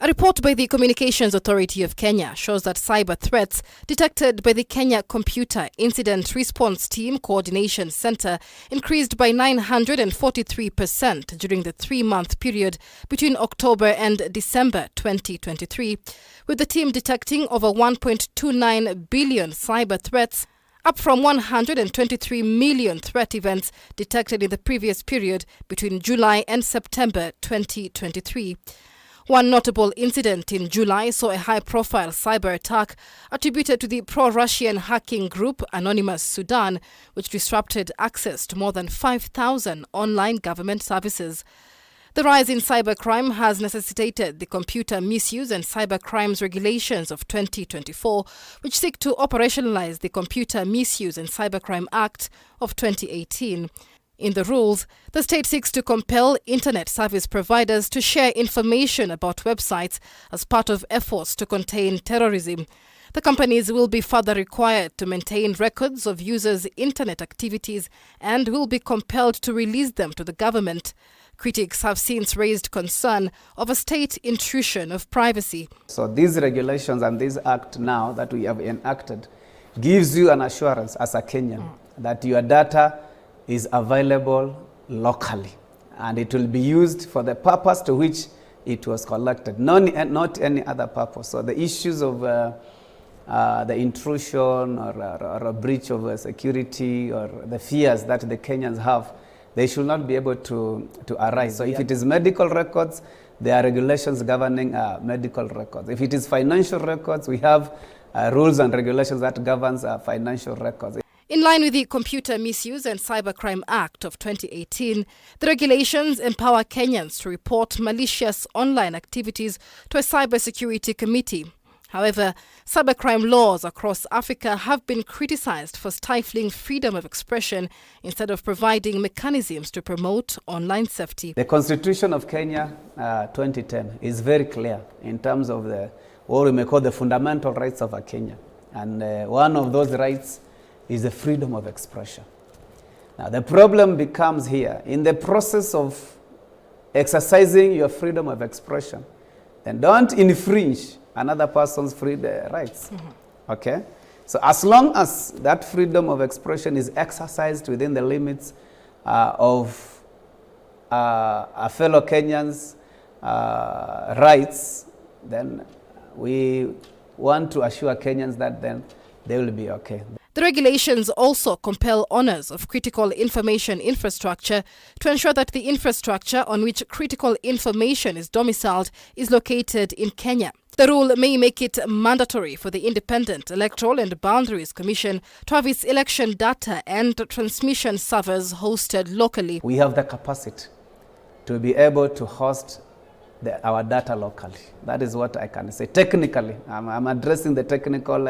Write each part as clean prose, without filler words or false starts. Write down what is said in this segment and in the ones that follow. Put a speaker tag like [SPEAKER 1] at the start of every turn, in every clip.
[SPEAKER 1] A report by the Communications Authority of Kenya shows that cyber threats detected by the Kenya Computer Incident Response Team Coordination Center increased by 943% during the 3-month period between October and December 2023, with the team detecting over 1.29 billion cyber threats, up from 123 million threat events detected in the previous period between July and September 2023. One notable incident in July saw a high-profile cyber attack attributed to the pro-Russian hacking group Anonymous Sudan, which disrupted access to more than 5,000 online government services. The rise in cybercrime has necessitated the Computer Misuse and Cybercrimes Regulations of 2024, which seek to operationalize the Computer Misuse and Cybercrime Act of 2018. In the rules, the state seeks to compel internet service providers to share information about websites as part of efforts to contain terrorism. The companies will be further required to maintain records of users' internet activities and will be compelled to release them to the government. Critics have since raised concern of a state intrusion of privacy.
[SPEAKER 2] So these regulations and this act now that we have enacted gives you an assurance as a Kenyan that your data is available locally and it will be used for the purpose to which it was collected, not any other purpose. So the issues of the intrusion or a breach of security or the fears that the Kenyans have, they should not be able to arise. So if it is medical records, there are regulations governing medical records. If it is financial records, we have rules and regulations that governs financial records.
[SPEAKER 1] In line with the Computer Misuse and Cybercrime Act of 2018, the regulations empower Kenyans to report malicious online activities to a cybersecurity committee. However, cybercrime laws across Africa have been criticized for stifling freedom of expression instead of providing mechanisms to promote online safety.
[SPEAKER 2] The Constitution of Kenya 2010 is very clear in terms of what we may call the fundamental rights of a Kenyan. And one of those rights is the freedom of expression. Now the problem becomes here, in the process of exercising your freedom of expression, then don't infringe another person's rights. Okay? So as long as that freedom of expression is exercised within the limits of a fellow Kenyans' rights, then we want to assure Kenyans that then they will be okay.
[SPEAKER 1] The regulations also compel owners of critical information infrastructure to ensure that the infrastructure on which critical information is domiciled is located in Kenya. The rule may make it mandatory for the Independent Electoral and Boundaries Commission to have its election data and transmission servers hosted locally.
[SPEAKER 2] We have the capacity to be able to host our data locally. That is what I can say. Technically, I'm addressing the technical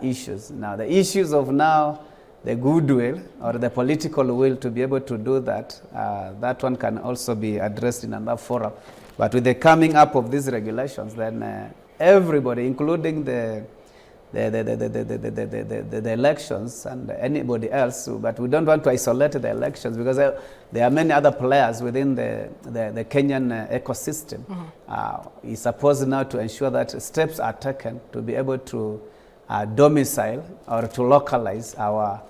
[SPEAKER 2] issues. Now, the issues of now, the goodwill or the political will to be able to do that, that one can also be addressed in another forum. But with the coming up of these regulations, then everybody, including the elections and anybody else, but we don't want to isolate the elections because there are many other players within the Kenyan ecosystem. It's supposed now to ensure that steps are taken to be able to domicile or to localize our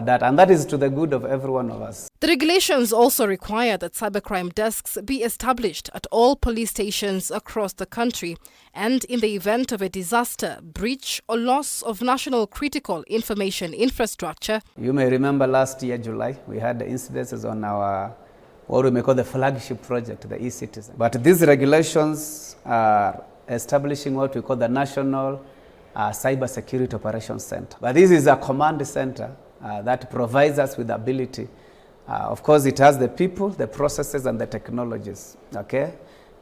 [SPEAKER 2] data, and that is to the good of every one of us.
[SPEAKER 1] The regulations also require that cybercrime desks be established at all police stations across the country, and in the event of a disaster, breach or loss of national critical information infrastructure.
[SPEAKER 2] You may remember last year, July, we had the incidences on our, what we may call the flagship project, the e-Citizen. But these regulations are establishing what we call the National Cybersecurity Operations Center. But this is a command center that provides us with the ability. Of course, it has the people, the processes, and the technologies. Okay?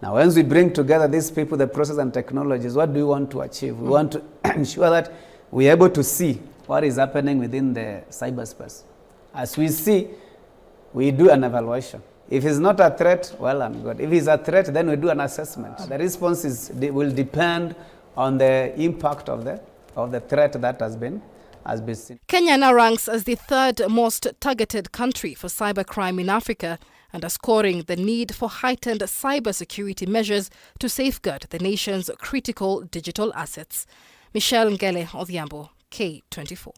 [SPEAKER 2] Now, once we bring together these people, the process and technologies, what do we want to achieve? We want to ensure that we're able to see what is happening within the cyberspace. As we see, we do an evaluation. If it's not a threat, well and good. If it's a threat, then we do an assessment. The response will depend on the impact of the threat that has been seen.
[SPEAKER 1] Kenya now ranks as the third most targeted country for cybercrime in Africa, underscoring the need for heightened cybersecurity measures to safeguard the nation's critical digital assets. Michelle Ngele Odhiambo, K24.